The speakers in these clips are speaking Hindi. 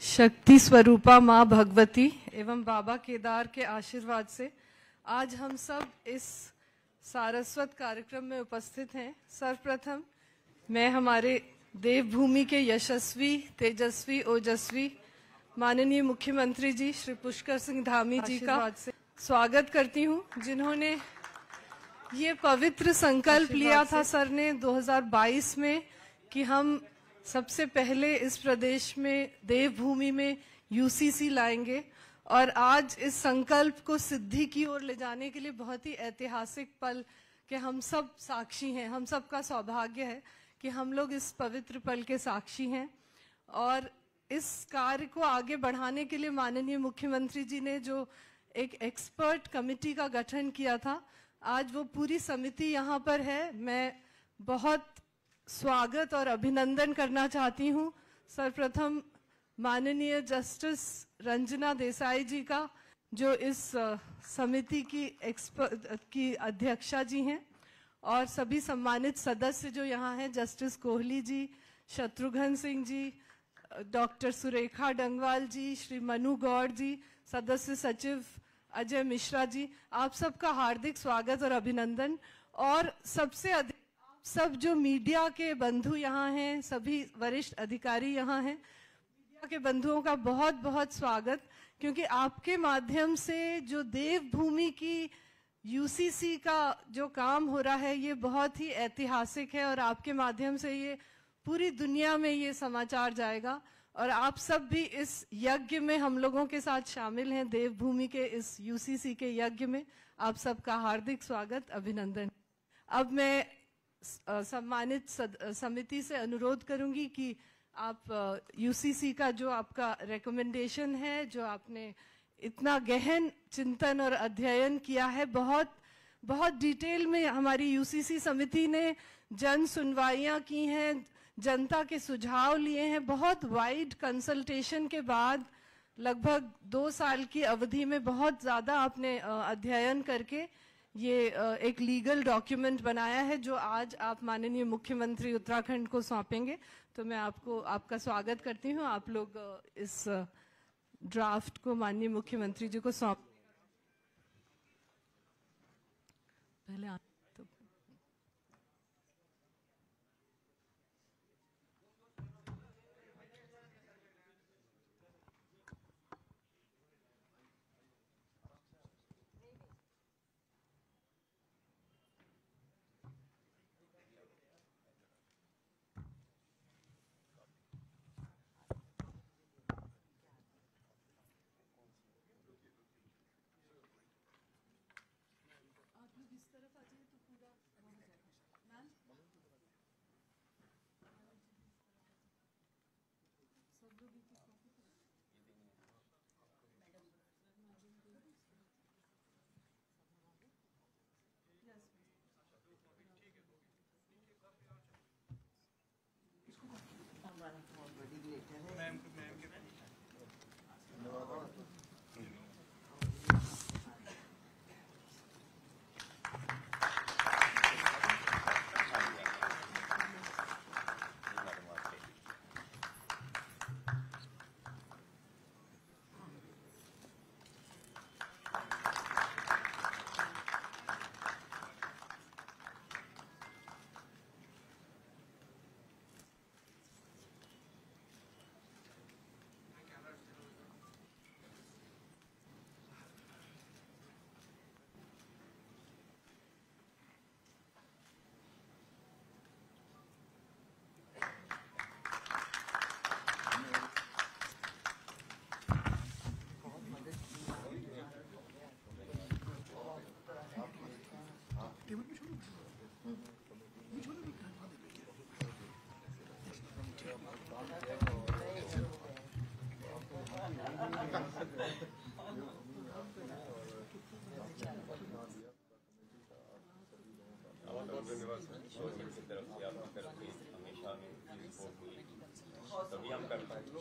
शक्ति स्वरूपा माँ भगवती एवं बाबा केदार के आशीर्वाद से आज हम सब इस सारस्वत कार्यक्रम में उपस्थित हैं। सर्वप्रथम मैं हमारे देवभूमि के यशस्वी, तेजस्वी, ओजस्वी माननीय मुख्यमंत्री जी श्री पुष्कर सिंह धामी जी का स्वागत करती हूँ, जिन्होंने ये पवित्र संकल्प लिया था सर ने 2022 में कि हम सबसे पहले इस प्रदेश में देवभूमि में यूसीसी लाएंगे। और आज इस संकल्प को सिद्धि की ओर ले जाने के लिए बहुत ही ऐतिहासिक पल के हम सब साक्षी हैं। हम सब का सौभाग्य है कि हम लोग इस पवित्र पल के साक्षी हैं। और इस कार्य को आगे बढ़ाने के लिए माननीय मुख्यमंत्री जी ने जो एक एक्सपर्ट कमेटी का गठन किया था, आज वो पूरी समिति यहाँ पर है। मैं बहुत स्वागत और अभिनंदन करना चाहती हूँ सर्वप्रथम माननीय जस्टिस रंजना देसाई जी का, जो इस समिति की अध्यक्षा जी हैं, और सभी सम्मानित सदस्य जो यहाँ हैं, जस्टिस कोहली जी, शत्रुघ्न सिंह जी, डॉक्टर सुरेखा डंगवाल जी, श्री मनु गौड़ जी, सदस्य सचिव अजय मिश्रा जी, आप सबका हार्दिक स्वागत और अभिनंदन। और सबसे अधिक सब जो मीडिया के बंधु यहाँ हैं, सभी वरिष्ठ अधिकारी यहाँ हैं, मीडिया के बंधुओं का बहुत बहुत स्वागत, क्योंकि आपके माध्यम से जो देवभूमि की यूसीसी का जो काम हो रहा है ये बहुत ही ऐतिहासिक है। और आपके माध्यम से ये पूरी दुनिया में ये समाचार जाएगा। और आप सब भी इस यज्ञ में हम लोगों के साथ शामिल हैं, देवभूमि के इस यूसीसी के यज्ञ में आप सबका हार्दिक स्वागत, अभिनंदन। अब मैं सम्मानित समिति से अनुरोध करूंगी कि आप यूसीसी का जो आपका रिकमेंडेशन है, जो आपने इतना गहन चिंतन और अध्ययन किया है, बहुत डिटेल में हमारी यूसीसी समिति ने जन सुनवाइयां की हैं, जनता के सुझाव लिए हैं। बहुत वाइड कंसल्टेशन के बाद लगभग 2 साल की अवधि में बहुत ज़्यादा आपने अध्ययन करके ये एक लीगल डॉक्यूमेंट बनाया है, जो आज आप माननीय मुख्यमंत्री उत्तराखंड को सौंपेंगे। तो मैं आपका स्वागत करती हूँ। आप लोग इस ड्राफ्ट को माननीय मुख्यमंत्री जी को सौंप पहले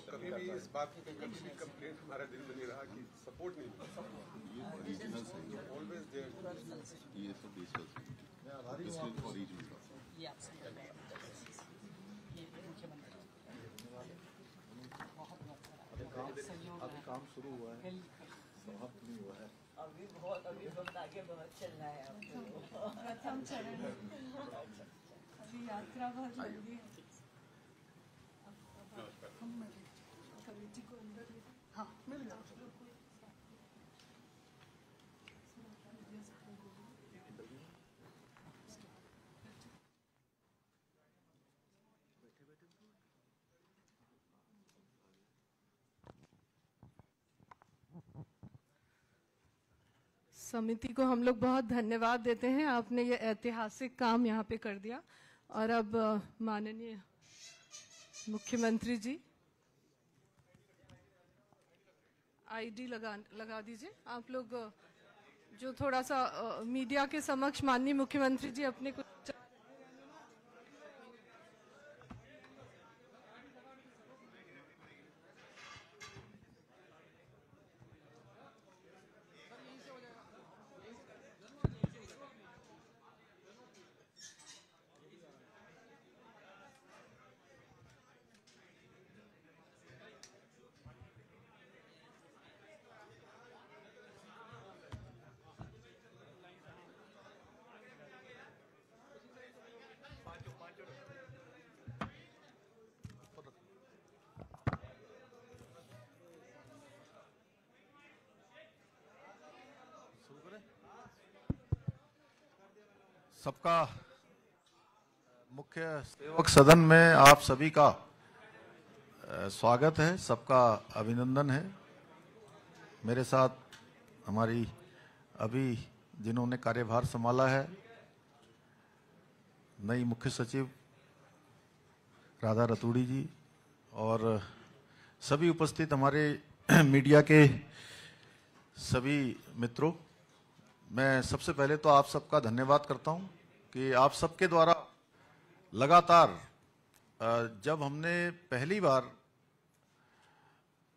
कभी भी इस बात की कभी भी कंप्लेंट हमारे दिल में नहीं रहा कि सपोर्ट नहीं ऑलवेज देयर। ये तो मैं आभारी हूं आपको। काम शुरू हुआ है, समाप्त नहीं हुआ है। अभी बहुत आगे बहुत चलना है आपको। प्रथम चरण अभी यात्रा बहुत लंबी है। हम कमेटी को अंदर हाँ मिल जाओ। समिति को हम लोग बहुत धन्यवाद देते हैं, आपने ये ऐतिहासिक काम यहाँ पे कर दिया। और अब माननीय मुख्यमंत्री जी आईडी लगा दीजिए आप लोग। जो थोड़ा सा मीडिया के समक्ष माननीय मुख्यमंत्री जी अपने कुछ सबका मुख्य सेवक सदन में आप सभी का स्वागत है, सबका अभिनंदन है। मेरे साथ हमारी अभी जिन्होंने कार्यभार संभाला है नई मुख्य सचिव राधा रतूड़ी जी और सभी उपस्थित हमारे मीडिया के सभी मित्रों, मैं सबसे पहले तो आप सबका धन्यवाद करता हूं कि आप सबके द्वारा लगातार जब हमने पहली बार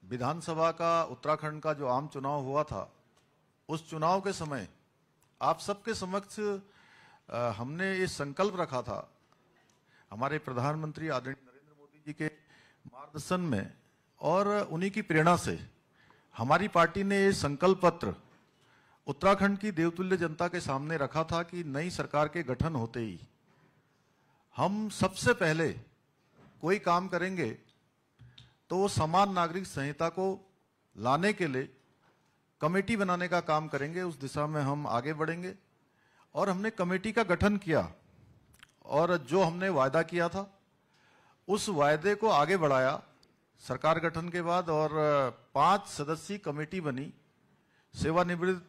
विधानसभा का उत्तराखंड का जो आम चुनाव हुआ था, उस चुनाव के समय आप सबके समक्ष हमने ये संकल्प रखा था, हमारे प्रधानमंत्री आदरणीय नरेंद्र मोदी जी के मार्गदर्शन में और उन्हीं की प्रेरणा से हमारी पार्टी ने ये संकल्प पत्र उत्तराखंड की देवतुल्य जनता के सामने रखा था कि नई सरकार के गठन होते ही हम सबसे पहले कोई काम करेंगे तो वो समान नागरिक संहिता को लाने के लिए कमेटी बनाने का काम करेंगे। उस दिशा में हम आगे बढ़ेंगे और हमने कमेटी का गठन किया और जो हमने वायदा किया था उस वायदे को आगे बढ़ाया सरकार गठन के बाद और 5 सदस्यीय कमेटी बनी सेवानिवृत्त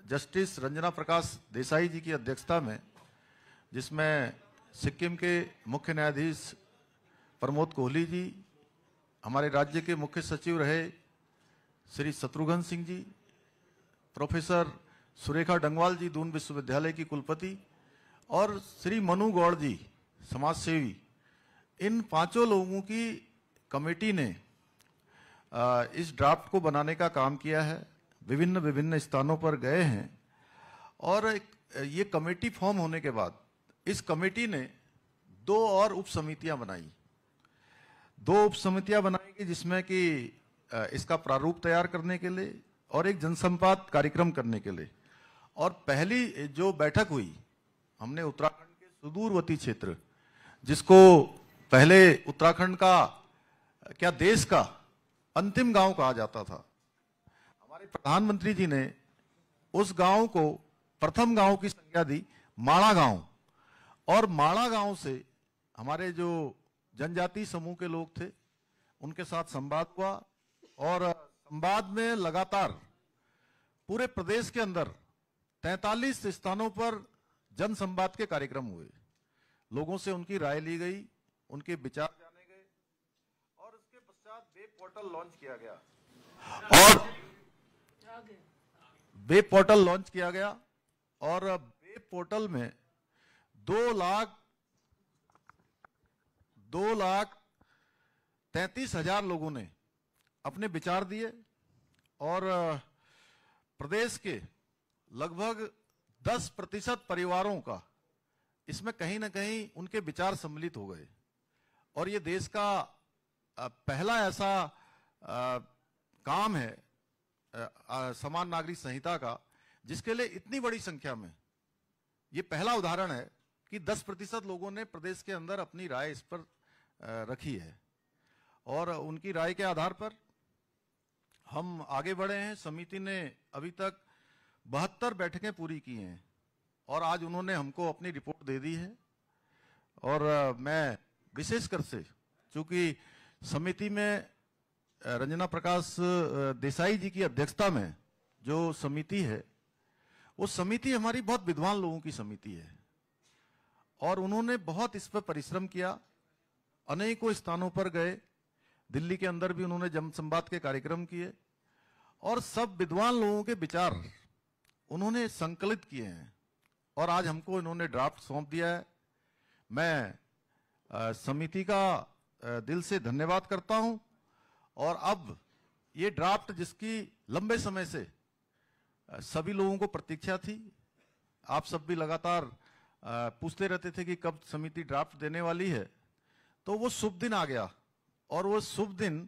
जस्टिस रंजना प्रकाश देसाई जी की अध्यक्षता में, जिसमें सिक्किम के मुख्य न्यायाधीश प्रमोद कोहली जी, हमारे राज्य के मुख्य सचिव रहे श्री शत्रुघ्न सिंह जी, प्रोफेसर सुरेखा डंगवाल जी दून विश्वविद्यालय की कुलपति और श्री मनु गौड़ जी समाजसेवी, इन 5 लोगों की कमेटी ने इस ड्राफ्ट को बनाने का काम किया है। विभिन्न स्थानों पर गए हैं और ये कमेटी फॉर्म होने के बाद इस कमेटी ने 2 और उप समितियां बनाई। 2 उप समितियां बनाई जिसमें कि इसका प्रारूप तैयार करने के लिए और एक जनसंवाद कार्यक्रम करने के लिए। और पहली जो बैठक हुई, हमने उत्तराखंड के सुदूरवर्ती क्षेत्र, जिसको पहले उत्तराखंड का क्या देश का अंतिम गांव कहा जाता था, हमारे प्रधानमंत्री जी ने उस गांव को प्रथम गांव की संज्ञा दी माणा गांव। और माणा गांव से हमारे जो जनजातीय समूह के लोग थे उनके साथ संवाद हुआ और संवाद में लगातार पूरे प्रदेश के अंदर 43 स्थानों पर जन संवाद के कार्यक्रम हुए। लोगों से उनकी राय ली गई, उनके विचार जाने गए और उसके पश्चात वेब पोर्टल लॉन्च किया गया और वेब पोर्टल लॉन्च किया गया और वेब पोर्टल में 2,33,000 लोगों ने अपने विचार दिए और प्रदेश के लगभग 10% परिवारों का इसमें कहीं ना कहीं उनके विचार सम्मिलित हो गए। और ये देश का पहला ऐसा काम है समान नागरिक संहिता का, जिसके लिए इतनी बड़ी संख्या में, ये पहला उदाहरण है कि 10% लोगों ने प्रदेश के अंदर अपनी राय इस पर रखी है और उनकी राय के आधार पर हम आगे बढ़े हैं। समिति ने अभी तक 72 बैठकें पूरी की हैं और आज उन्होंने हमको अपनी रिपोर्ट दे दी है। और मैं विशेषकर से, चूंकि समिति में रंजना प्रकाश देसाई जी की अध्यक्षता में जो समिति है, वो समिति हमारी बहुत विद्वान लोगों की समिति है और उन्होंने बहुत इस पर परिश्रम किया, अनेकों स्थानों पर गए, दिल्ली के अंदर भी उन्होंने जनसंवाद के कार्यक्रम किए और सब विद्वान लोगों के विचार उन्होंने संकलित किए हैं और आज हमको इन्होंने ड्राफ्ट सौंप दिया है। मैं समिति का दिल से धन्यवाद करता हूं और अब ये ड्राफ्ट, जिसकी लंबे समय से सभी लोगों को प्रतीक्षा थी, आप सब भी लगातार पूछते रहते थे कि कब समिति ड्राफ्ट देने वाली है, तो वो शुभ दिन आ गया। और वो शुभ दिन,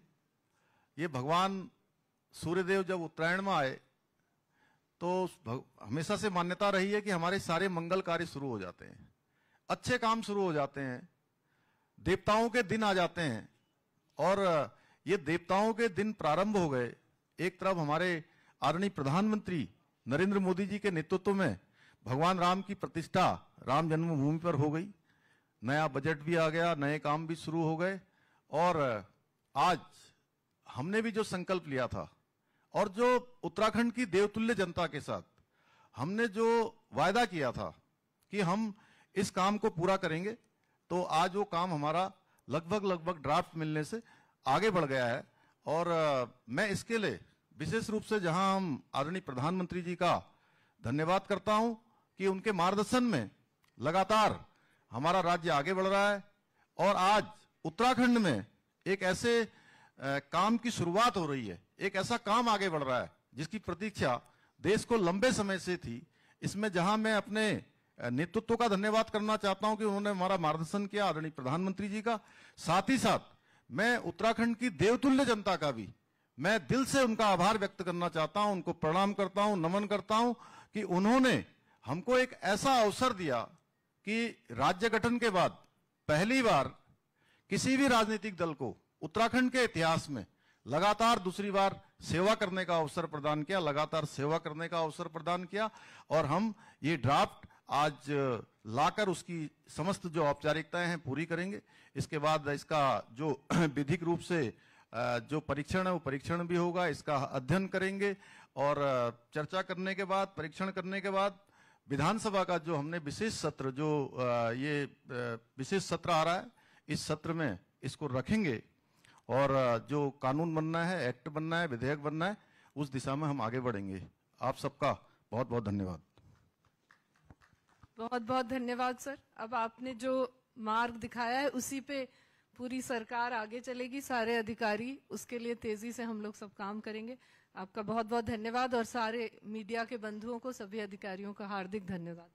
ये भगवान सूर्यदेव जब उत्तरायण में आए तो हमेशा से मान्यता रही है कि हमारे सारे मंगल कार्य शुरू हो जाते हैं, अच्छे काम शुरू हो जाते हैं, देवताओं के दिन आ जाते हैं। और ये देवताओं के दिन प्रारंभ हो गए। एक तरफ हमारे आदरणीय प्रधानमंत्री नरेंद्र मोदी जी के नेतृत्व में भगवान राम की प्रतिष्ठा राम जन्मभूमि पर हो गई, नया बजट भी आ गया, नए काम भी शुरू हो गए और आज हमने भी जो संकल्प लिया था और जो उत्तराखंड की देवतुल्य जनता के साथ हमने जो वायदा किया था कि हम इस काम को पूरा करेंगे, तो आज वो काम हमारा लगभग ड्राफ्ट मिलने से आगे बढ़ गया है। और मैं इसके लिए विशेष रूप से जहां हम आदरणीय प्रधानमंत्री जी का धन्यवाद करता हूं कि उनके मार्गदर्शन में लगातार हमारा राज्य आगे बढ़ रहा है और आज उत्तराखंड में एक ऐसे काम की शुरुआत हो रही है, एक ऐसा काम आगे बढ़ रहा है जिसकी प्रतीक्षा देश को लंबे समय से थी। इसमें जहां मैं अपने नेतृत्व का धन्यवाद करना चाहता हूं कि उन्होंने हमारा मार्गदर्शन किया, आदरणीय प्रधानमंत्री जी का, साथ ही साथ मैं उत्तराखंड की देवतुल्य जनता का भी मैं दिल से उनका आभार व्यक्त करना चाहता हूं, उनको प्रणाम करता हूं, नमन करता हूं कि उन्होंने हमको एक ऐसा अवसर दिया कि राज्य गठन के बाद पहली बार किसी भी राजनीतिक दल को उत्तराखंड के इतिहास में लगातार दूसरी बार सेवा करने का अवसर प्रदान किया, लगातार सेवा करने का अवसर प्रदान किया। और हम ये ड्राफ्ट आज लाकर उसकी समस्त जो औपचारिकताएं हैं पूरी करेंगे। इसके बाद इसका जो विधिक रूप से जो परीक्षण है वो परीक्षण भी होगा, इसका अध्ययन करेंगे और चर्चा करने के बाद, परीक्षण करने के बाद विधानसभा का जो हमने विशेष सत्र, जो ये विशेष सत्र आ रहा है, इस सत्र में इसको रखेंगे और जो कानून बनना है, एक्ट बनना है, विधेयक बनना है, उस दिशा में हम आगे बढ़ेंगे। आप सबका बहुत बहुत धन्यवाद। बहुत बहुत धन्यवाद सर। अब आपने जो मार्ग दिखाया है उसी पे पूरी सरकार आगे चलेगी, सारे अधिकारी उसके लिए तेजी से हम लोग सब काम करेंगे। आपका बहुत बहुत धन्यवाद और सारे मीडिया के बंधुओं को, सभी अधिकारियों का हार्दिक धन्यवाद।